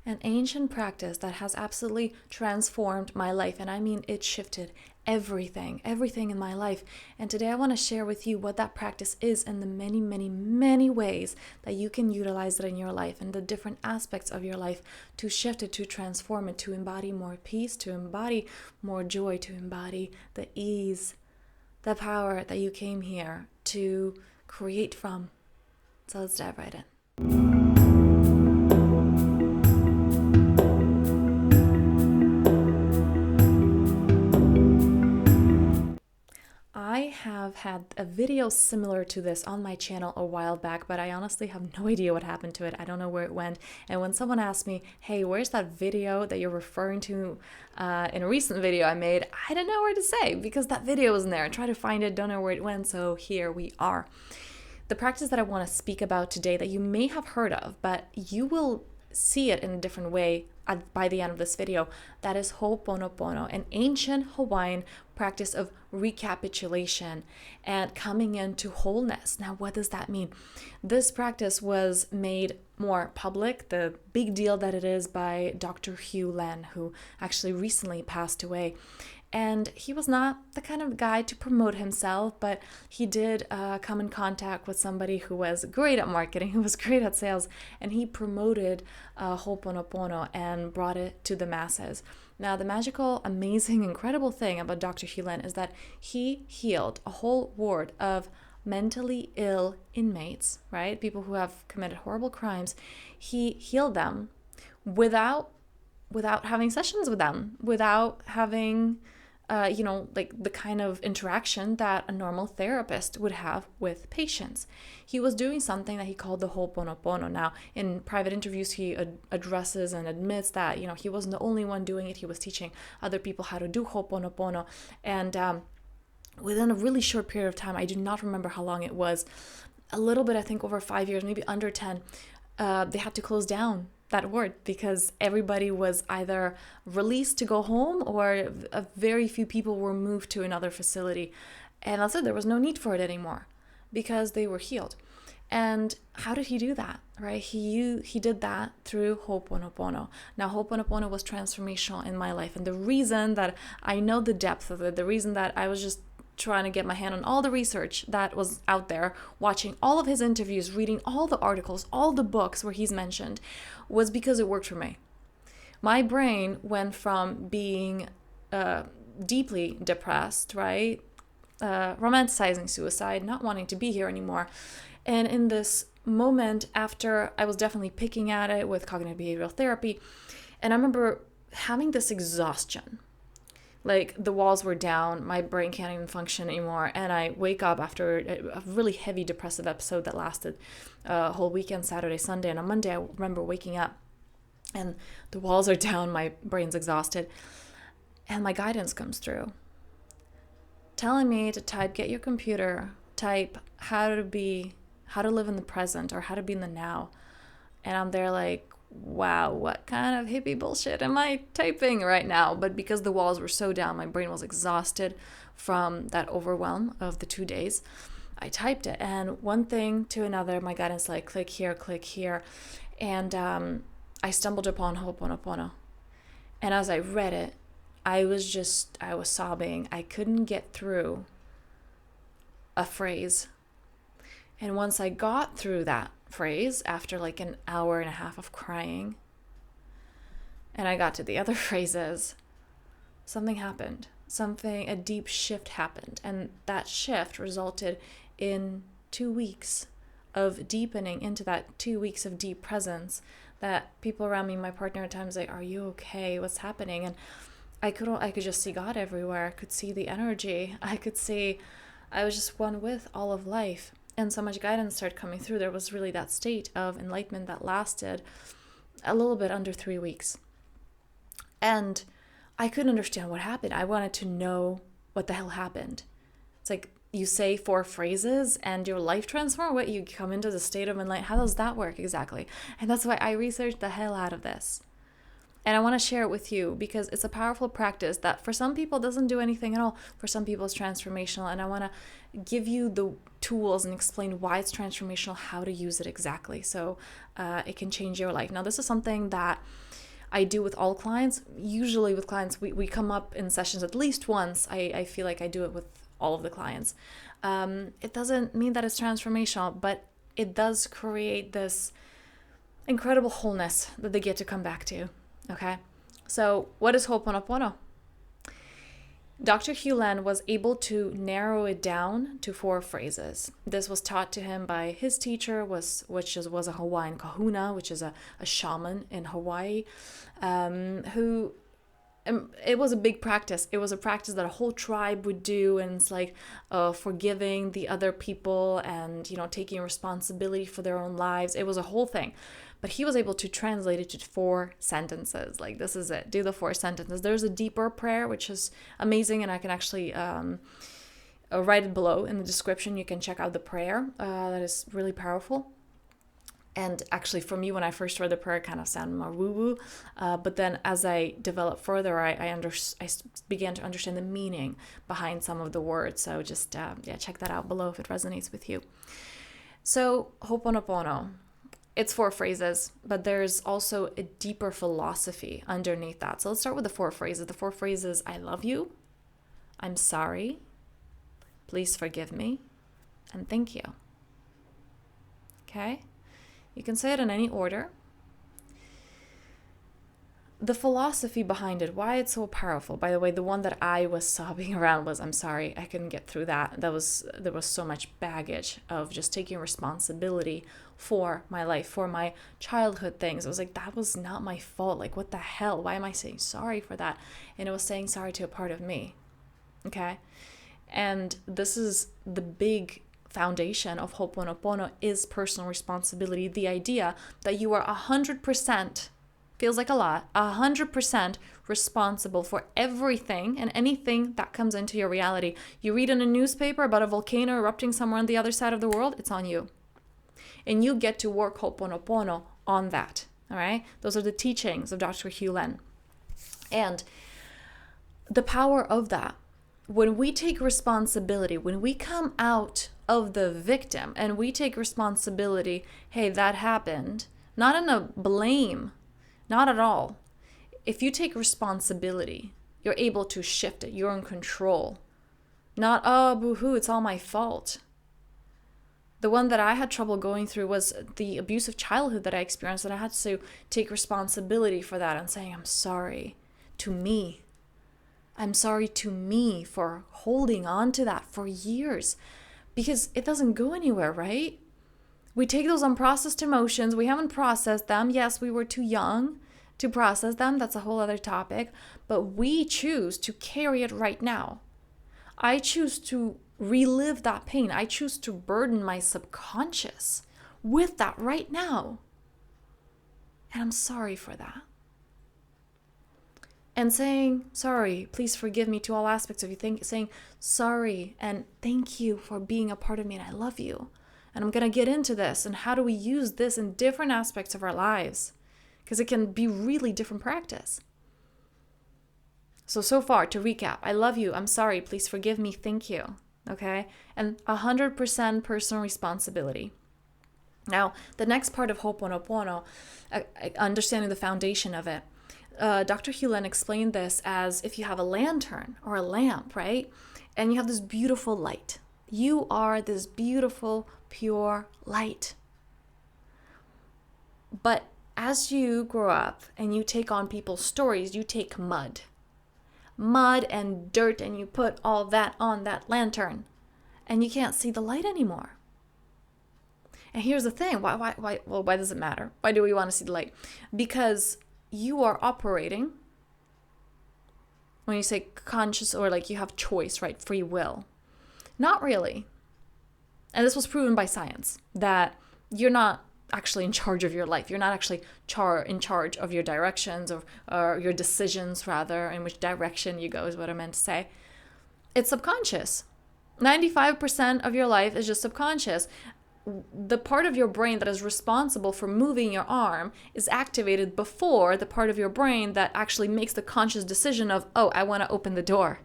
an ancient practice that has absolutely transformed my life. And I mean, it shifted everything in my life. And today I want to share with you what that practice is and the many, many, many ways that you can utilize it in your life and the different aspects of your life to shift it, to transform it, to embody more peace, to embody more joy, to embody the ease, the power that you came here to create from. So let's dive right in. I have had a video similar to this on my channel a while back, but I honestly have no idea what happened to it. I don't know where it went. And when someone asked me, hey, where's that video that you're referring to in a recent video I made, I don't know where to say because that video wasn't there. I tried to find it, don't know where it went, so here we are. The practice that I want to speak about today that you may have heard of, but you will see it in a different way by the end of this video, that is Hooponopono, an ancient Hawaiian practice of recapitulation and coming into wholeness. Now, what does that mean? This practice was made more public, the big deal that it is, by Dr. Hugh Len, who actually recently passed away. And he was not the kind of guy to promote himself, but he did come in contact with somebody who was great at marketing, who was great at sales, and he promoted Hooponopono and brought it to the masses. Now, the magical, amazing, incredible thing about Dr. Hugh Len is that he healed a whole ward of mentally ill inmates, right? People who have committed horrible crimes. He healed them without having sessions with them, without having like the kind of interaction that a normal therapist would have with patients. He was doing something that he called the Hooponopono. Now, in private interviews, he addresses and admits that, he wasn't the only one doing it. He was teaching other people how to do Hooponopono. And within a really short period of time, I do not remember how long it was, a little bit, I think over 5 years, maybe under 10, they had to close down that word because everybody was either released to go home or a very few people were moved to another facility. And that's it, there was no need for it anymore because they were healed. And how did he do that, right? He did that through Hooponopono. Now, Hooponopono was transformational in my life. And the reason that I know the depth of it, the reason that I was just trying to get my hand on all the research that was out there, watching all of his interviews, reading all the articles, all the books where he's mentioned, was because it worked for me. My brain went from being deeply depressed, right? Romanticizing suicide, not wanting to be here anymore. And in this moment, after I was definitely picking at it with cognitive behavioral therapy, and I remember having this exhaustion. Like the walls were down, my brain can't even function anymore, and I wake up after a really heavy depressive episode that lasted a whole weekend, Saturday, Sunday, and on Monday I remember waking up and the walls are down, my brain's exhausted, and my guidance comes through telling me to type, get your computer, type how to live in the present or how to be in the now. And I'm there like, wow, what kind of hippie bullshit am I typing right now? But because the walls were so down, my brain was exhausted from that overwhelm of the 2 days. I typed it, and one thing to another, my guidance like, click here. And I stumbled upon Hooponopono. And as I read it, I was sobbing. I couldn't get through a phrase. And once I got through that phrase, after like an hour and a half of crying, and I got to the other phrases, something happened. A deep shift happened. And that shift resulted in 2 weeks of deepening into that 2 weeks of deep presence that people around me, my partner at times, like, are you okay? What's happening? And I could just see God everywhere. I could see the energy. I was just one with all of life. And so much guidance started coming through. There was really that state of enlightenment that lasted a little bit under 3 weeks. And I couldn't understand what happened. I wanted to know what the hell happened. It's like you say 4 phrases and your life transforms. What, you come into the state of enlightenment? How does that work exactly? And that's why I researched the hell out of this. And I want to share it with you because it's a powerful practice that for some people doesn't do anything at all. For some people it's transformational. And I want to give you the tools and explain why it's transformational, how to use it exactly so it can change your life. Now, this is something that I do with all clients. Usually with clients, we come up in sessions at least once. I feel like I do it with all of the clients. It doesn't mean that it's transformational, but it does create this incredible wholeness that they get to come back to. Okay, so what is Hooponopono? Dr. Hugh Len was able to narrow it down to 4 phrases. This was taught to him by his teacher, was a Hawaiian kahuna, which is a shaman in Hawaii, who it was a big practice. It was a practice that a whole tribe would do, and it's like forgiving the other people and, taking responsibility for their own lives. It was a whole thing. But he was able to translate it to 4 sentences. Like, this is it. Do the 4 sentences. There's a deeper prayer, which is amazing, and I can actually write it below in the description. You can check out the prayer. That is really powerful. And actually, for me, when I first read the prayer, it kind of sounded more woo-woo. But then as I developed further, I began to understand the meaning behind some of the words. So just, check that out below if it resonates with you. So, Hooponopono. It's 4 phrases, but there's also a deeper philosophy underneath that. So let's start with the 4 phrases. The 4 phrases: I love you, I'm sorry, please forgive me, and thank you. Okay? You can say it in any order. The philosophy behind it, why it's so powerful. By the way, the one that I was sobbing around was, I'm sorry, I couldn't get through that. There was so much baggage of just taking responsibility for my life, for my childhood things. It was like, that was not my fault. Like, what the hell? Why am I saying sorry for that? And it was saying sorry to a part of me. Okay? And this is the big foundation of Hooponopono, is personal responsibility. The idea that you are 100%, feels like a lot, 100% responsible for everything and anything that comes into your reality. You read in a newspaper about a volcano erupting somewhere on the other side of the world, it's on you. And you get to work Hooponopono on that, all right? Those are the teachings of Dr. Hugh Len. And the power of that, when we take responsibility, when we come out of the victim and we take responsibility, hey, that happened, not in a blame, not at all. If you take responsibility, you're able to shift it. You're in control. Not, oh, boo-hoo, it's all my fault. The one that I had trouble going through was the abusive childhood that I experienced, and I had to take responsibility for that and saying, I'm sorry to me. I'm sorry to me for holding on to that for years, because it doesn't go anywhere, right? We take those unprocessed emotions. We haven't processed them. Yes, we were too young to process them. That's a whole other topic. But we choose to carry it right now. I choose to relive that pain. I choose to burden my subconscious with that right now. And I'm sorry for that. And saying, sorry, please forgive me to all aspects of you. Saying, sorry, and thank you for being a part of me, and I love you. And I'm going to get into this, and how do we use this in different aspects of our lives? Because it can be really different practice. So far, to recap, I love you, I'm sorry, please forgive me, thank you. Okay? And 100% personal responsibility. Now, the next part of Hooponopono, understanding the foundation of it, Dr. Hugh Len explained this as if you have a lantern or a lamp, right? And you have this beautiful light. You are this beautiful, pure light. But as you grow up and you take on people's stories, you take mud and dirt, and you put all that on that lantern, and you can't see the light anymore. And here's the thing, why does it matter? Why do we want to see the light? Because you are operating, when you say conscious, or like you have choice, right? Free will. Not really. And this was proven by science, that you're not actually in charge of your life. You're not actually in charge of your directions, or your decisions, rather, in which direction you go is what I meant to say. It's subconscious. 95% of your life is just subconscious. The part of your brain that is responsible for moving your arm is activated before the part of your brain that actually makes the conscious decision of, oh, I want to open the door.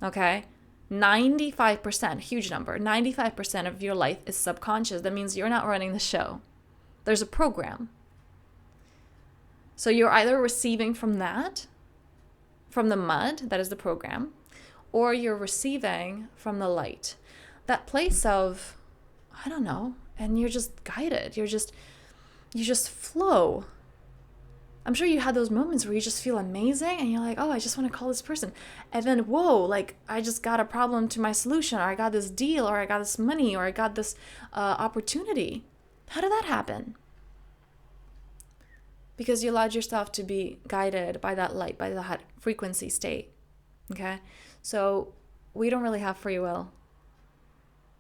Okay? 95%, huge number, 95% of your life is subconscious. That means you're not running the show. There's a program. So you're either receiving from that, from the mud, that is the program, or you're receiving from the light. That place of, I don't know, and you're just guided. You just flow. I'm sure you had those moments where you just feel amazing and you're like, oh, I just want to call this person. And then, whoa, like I just got a problem to my solution, or I got this deal, or I got this money, or I got this opportunity. How did that happen? Because you allowed yourself to be guided by that light, by that frequency state. Okay? So we don't really have free will.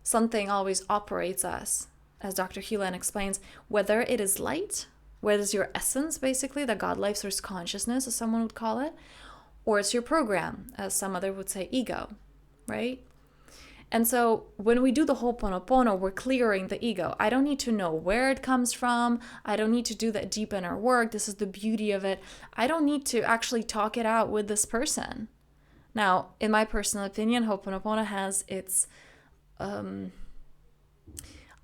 Something always operates us, as Dr. Hewlin explains, whether it is light, whether it's your essence, basically, the God life source consciousness, as someone would call it, or it's your program, as some other would say ego, right? And so when we do the Hooponopono, we're clearing the ego. I don't need to know where it comes from. I don't need to do that deep inner work. This is the beauty of it. I don't need to actually talk it out with this person. Now, in my personal opinion, Hooponopono has its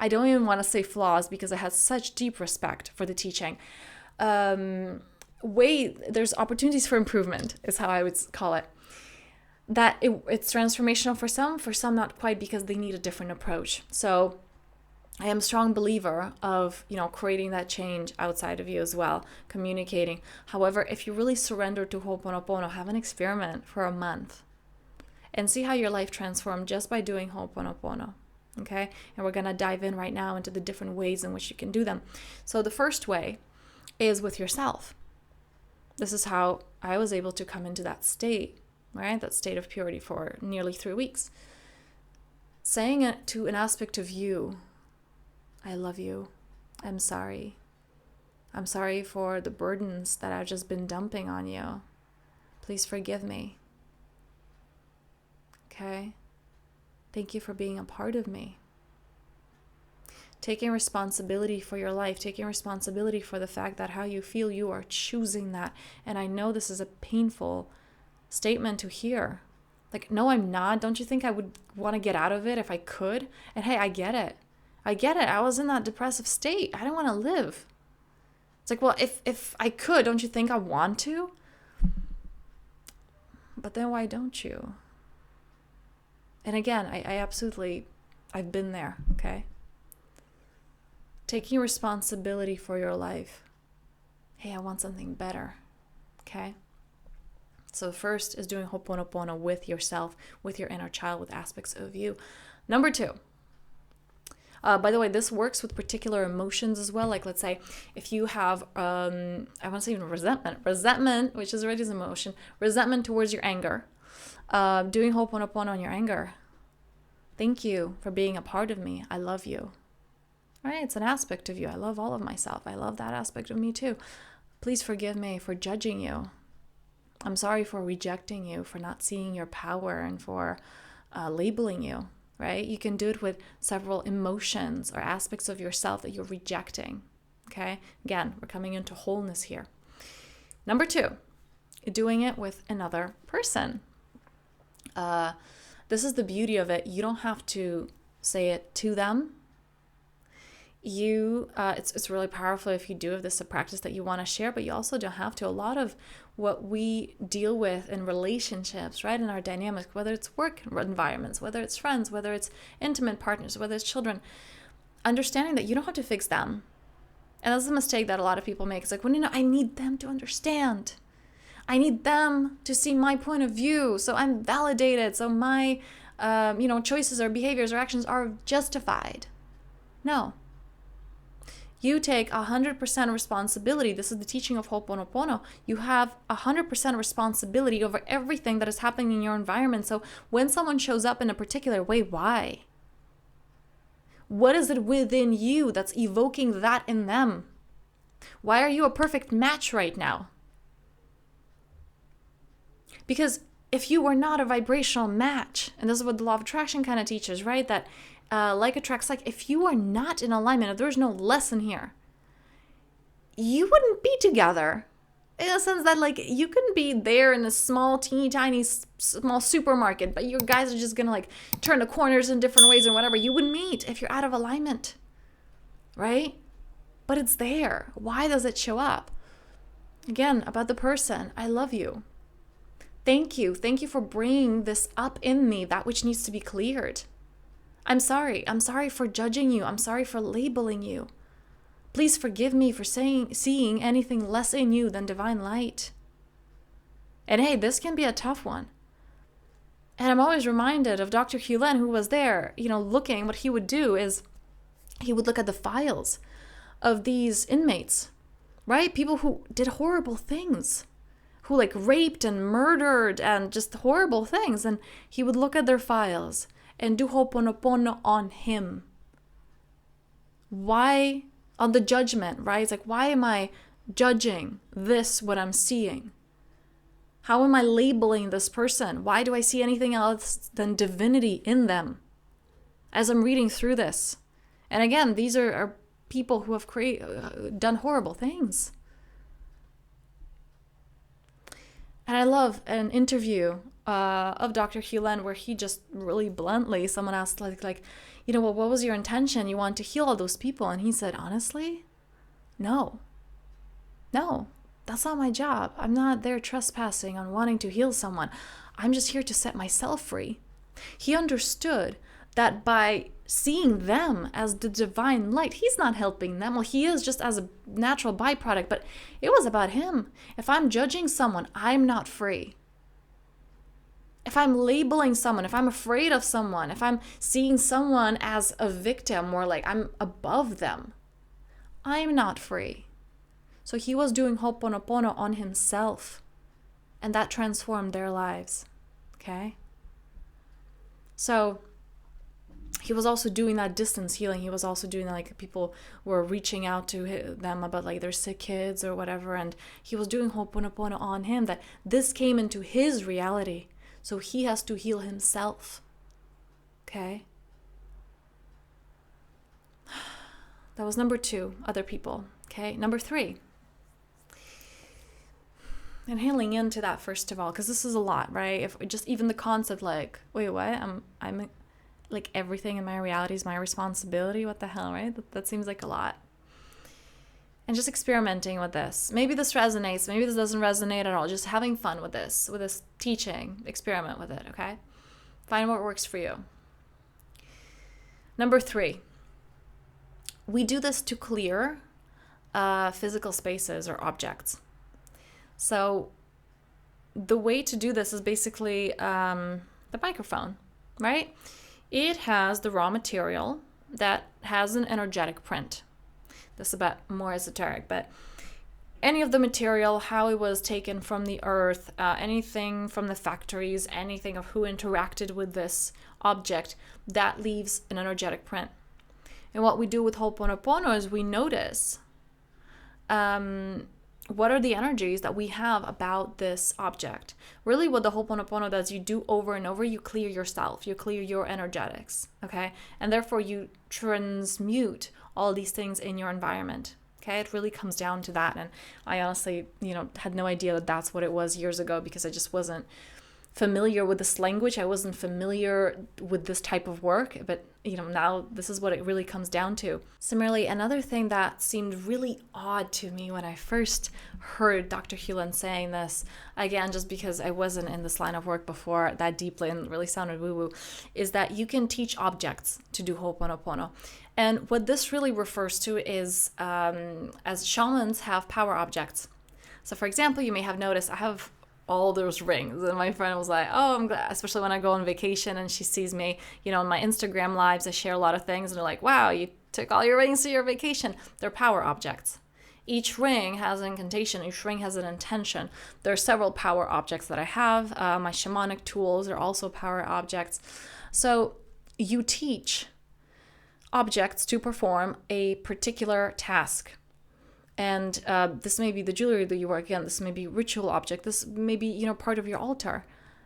I don't even want to say flaws because I had such deep respect for the teaching. There's opportunities for improvement is how I would call it. That it's transformational for some not quite, because they need a different approach. So I am a strong believer of, creating that change outside of you as well, communicating. However, if you really surrender to Hooponopono, have an experiment for a month and see how your life transformed just by doing Hooponopono. Okay, and we're going to dive in right now into the different ways in which you can do them. So the first way is with yourself. This is how I was able to come into that state, right? That state of purity for nearly 3 weeks. Saying it to an aspect of you, I love you. I'm sorry. I'm sorry for the burdens that I've just been dumping on you. Please forgive me. Okay? Thank you for being a part of me. Taking responsibility for your life, taking responsibility for the fact that how you feel, you are choosing that. And I know this is a painful statement to hear. Like, no, I'm not. Don't you think I would want to get out of it if I could? And hey, I get it. I was in that depressive state. I don't want to live. It's like, well, if I could, don't you think I want to? But then why don't you? And again, I've been there, okay? Taking responsibility for your life. Hey, I want something better, okay? So first is doing Hooponopono with yourself, with your inner child, with aspects of you. Number 2. By the way, this works with particular emotions as well. Like, let's say if you have, I want to say even resentment, which is already an emotion, resentment towards your anger. Doing Hooponopono on your anger. Thank you for being a part of me. I love you. Right? It's an aspect of you. I love all of myself. I love that aspect of me too. Please forgive me for judging you. I'm sorry for rejecting you, for not seeing your power, and for labeling you. Right? You can do it with several emotions or aspects of yourself that you're rejecting. Okay? Again, we're coming into wholeness here. Number 2, doing it with another person. This is the beauty of it. You don't have to say it to them. It's really powerful if you do, if this is a practice that you want to share, but you also don't have to. A lot of what we deal with in relationships, right, in our dynamics, whether it's work environments, whether it's friends, whether it's intimate partners, whether it's children, understanding that you don't have to fix them. And that's a mistake that a lot of people make. It's like, well, I need them to understand. I need them to see my point of view, so I'm validated, so my choices or behaviors or actions are justified. No. You take 100% responsibility. This is the teaching of Hooponopono. You have 100% responsibility over everything that is happening in your environment. So when someone shows up in a particular way, why? What is it within you that's evoking that in them? Why are you a perfect match right now? Because if you were not a vibrational match, and this is what the law of attraction kind of teaches, right? That like attracts like. If you are not in alignment, if there's no lesson here, you wouldn't be together. In a sense that, like, you can be there in a small, teeny tiny, small supermarket, but you guys are just gonna like turn the corners in different ways and whatever. You wouldn't meet if you're out of alignment, right? But it's there. Why does it show up? Again, about the person, I love you. Thank you. Thank you for bringing this up in me, that which needs to be cleared. I'm sorry. I'm sorry for judging you. I'm sorry for labeling you. Please forgive me for seeing anything less in you than divine light. And hey, this can be a tough one. And I'm always reminded of Dr. Hulen, who was there, looking. What he would do is he would look at the files of these inmates, right? People who did horrible things, who like raped and murdered and just horrible things. And he would look at their files and do Hooponopono on him. Why? On the judgment, right? It's like, why am I judging this, what I'm seeing? How am I labeling this person? Why do I see anything else than divinity in them as I'm reading through this? And again, these are people who have done horrible things. And I love an interview of Dr. Hulen where he just really bluntly, someone asked well, what was your intention? You want to heal all those people? And he said, honestly, no, that's not my job. I'm not there trespassing on wanting to heal someone. I'm just here to set myself free. He understood that by seeing them as the divine light, he's not helping them. Well, he is just as a natural byproduct, but it was about him. If I'm judging someone, I'm not free. If I'm labeling someone, if I'm afraid of someone, if I'm seeing someone as a victim or like I'm above them, I'm not free. So he was doing Hooponopono on himself, and that transformed their lives, okay? So he was also doing that distance healing. He was also doing that, like people were reaching out to them about like their sick kids or whatever, and he was doing Hooponopono on him, that this came into his reality. So he has to heal himself, okay? That was number 2, other people, okay? Number 3. And healing into that first of all, because this is a lot, right? If just even the concept like, wait, what? I'm like everything in my reality is my responsibility. What the hell, right? That seems like a lot. And just experimenting with this. Maybe this resonates. Maybe this doesn't resonate at all. Just having fun with this teaching. Experiment with it, okay? Find what works for you. Number 3. We do this to clear physical spaces or objects. So the way to do this is basically the microphone, right? It has the raw material that has an energetic print. This is a bit more esoteric, but any of the material, how it was taken from the earth, anything from the factories, anything of who interacted with this object, that leaves an energetic print. And what we do with Hooponopono is we notice what are the energies that we have about this object. Really what the Hooponopono does, you do over and over, you clear yourself, you clear your energetics, okay? And therefore you transmute all these things in your environment, okay? It really comes down to that. And I honestly, had no idea that that's what it was years ago, because I just wasn't familiar with this language. I wasn't familiar with this type of work, but now this is what it really comes down to. Similarly, another thing that seemed really odd to me when I first heard Dr. Hulen saying this, again, just because I wasn't in this line of work before that deeply and really sounded woo-woo, is that you can teach objects to do Hooponopono. And what this really refers to is, as shamans have power objects. So for example, you may have noticed I have all those rings, and my friend was like, oh, I'm glad, especially when I go on vacation and she sees me, on my Instagram lives, I share a lot of things, and they're like, wow, you took all your rings to your vacation. They're power objects. Each ring has an incantation, each ring has an intention. There are several power objects that I have. My shamanic tools are also power objects. So you teach objects to perform a particular task. And this may be the jewelry that you wear. Again, this may be ritual object. This may be, part of your altar.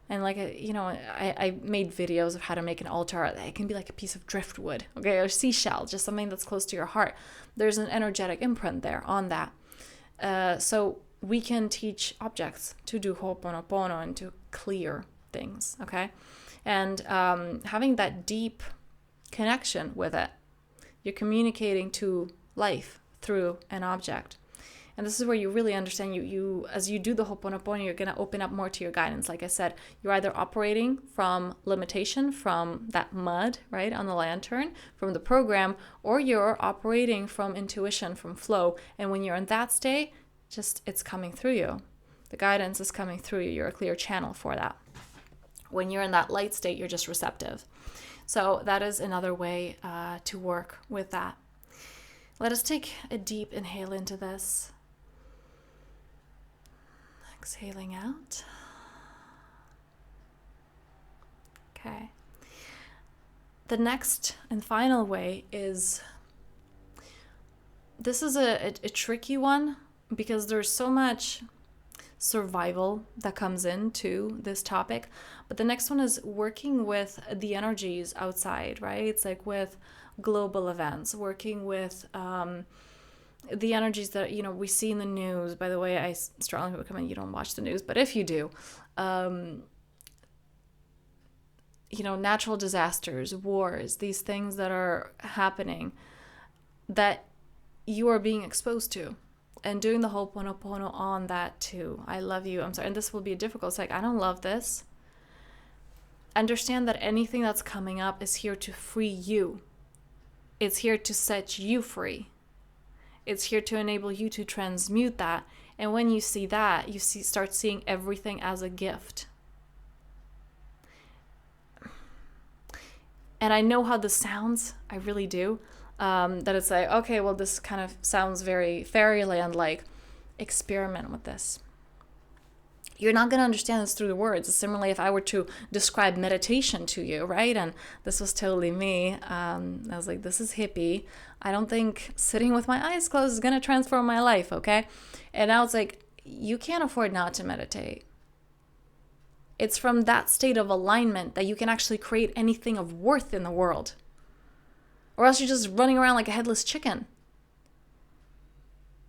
And like, I made videos of how to make an altar. It can be like a piece of driftwood, okay, or seashell, just something that's close to your heart. There's an energetic imprint there on that. So we can teach objects to do Hooponopono and to clear things, okay? And having that deep connection with it, you're communicating to life through an object. And this is where you really understand you as you do the Hooponopono, you're going to open up more to your guidance. Like I said, you're either operating from limitation, from that mud, right, on the lantern, from the program, or you're operating from intuition, from flow. And when you're in that state, just it's coming through you. The guidance is coming through you. You're a clear channel for that. When you're in that light state, you're just receptive. So that is another way to work with that. Let us take a deep inhale into this. Exhaling out. Okay. The next and final way is, this is a tricky one because there's so much survival that comes into this topic. But the next one is working with the energies outside, right? It's like with global events, working with the energies that, you know, we see in the news. By the way, I strongly recommend you don't watch the news, but if you do, you know, natural disasters, wars, these things that are happening that you are being exposed to, and doing the Hooponopono on that too. I love you. I'm sorry. And this will be difficult. It's like, I don't love this. Understand that anything that's coming up is here to free you. It's here to set you free. It's here to enable you to transmute that. And when you see that, you start seeing everything as a gift. And I know how this sounds. I really do. That it's like, okay, well, this kind of sounds very fairyland-like. Experiment with this. You're not going to understand this through the words. Similarly, if I were to describe meditation to you, right? And this was totally me. I was like, this is hippie. I don't think sitting with my eyes closed is going to transform my life, okay? And I was like, you can't afford not to meditate. It's from that state of alignment that you can actually create anything of worth in the world. Or else you're just running around like a headless chicken.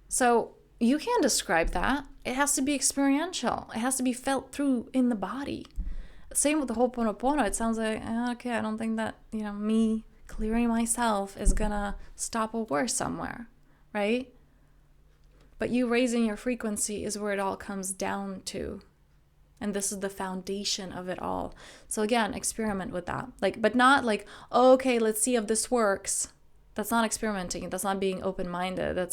So you can't describe that. It has to be experiential. It has to be felt through in the body. Same with the Hooponopono. It sounds like, okay, I don't think that, you know, me clearing myself is gonna stop a war somewhere, right? But you raising your frequency is where it all comes down to. And this is the foundation of it all. So again, experiment with that. But not like, oh, okay, let's see if this works. That's not experimenting. That's not being open-minded.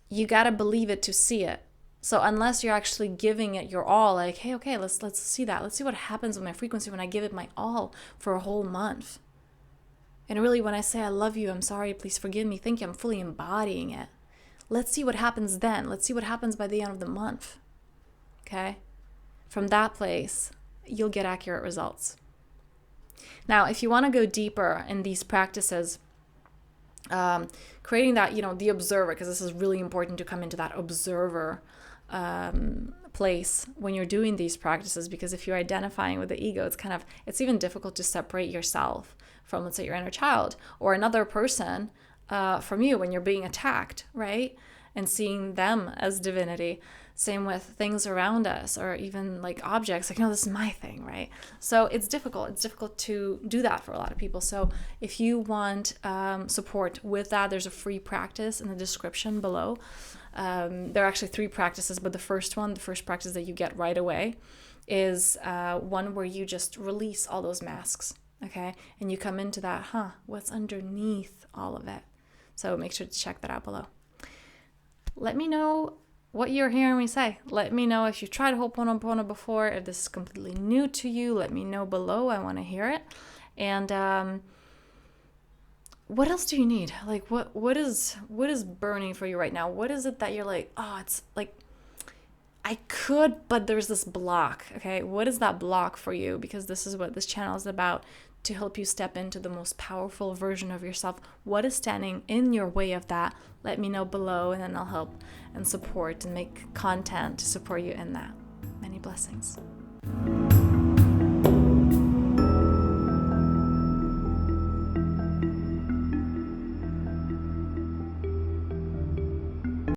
You got to believe it to see it. So unless you're actually giving it your all, like, hey, okay, let's see that. Let's see what happens with my frequency when I give it my all for a whole month. And really, when I say I love you, I'm sorry, please forgive me, thank you, I'm fully embodying it. Let's see what happens then. Let's see what happens by the end of the month. Okay? From that place, you'll get accurate results. Now, if you want to go deeper in these practices, creating that, you know, the observer, because this is really important to come into that observer place when you're doing these practices, because if you're identifying with the ego, it's even difficult to separate yourself from, let's say, your inner child or another person from you when you're being attacked, right? And seeing them as divinity. Same with things around us, or even like objects, like, no, this is my thing, right? So it's difficult. It's difficult to do that for a lot of people. So if you want support with that, there's a free practice in the description below. There are actually 3 practices, but the first practice that you get right away is one where you just release all those masks, okay? And you come into that, what's underneath all of it? So make sure to check that out below. Let me know what you're hearing me say. Let me know if you've tried Hooponopono before, if this is completely new to you. Let me know below. I want to hear it. And what else do you need? Like, what is burning for you right now? What is it that you're like, oh, it's like, I could, but there's this block, okay? What is that block for you? Because this is what this channel is about, to help you step into the most powerful version of yourself. What is standing in your way of that? Let me know below, and then I'll help and support and make content to support you in that. Many blessings.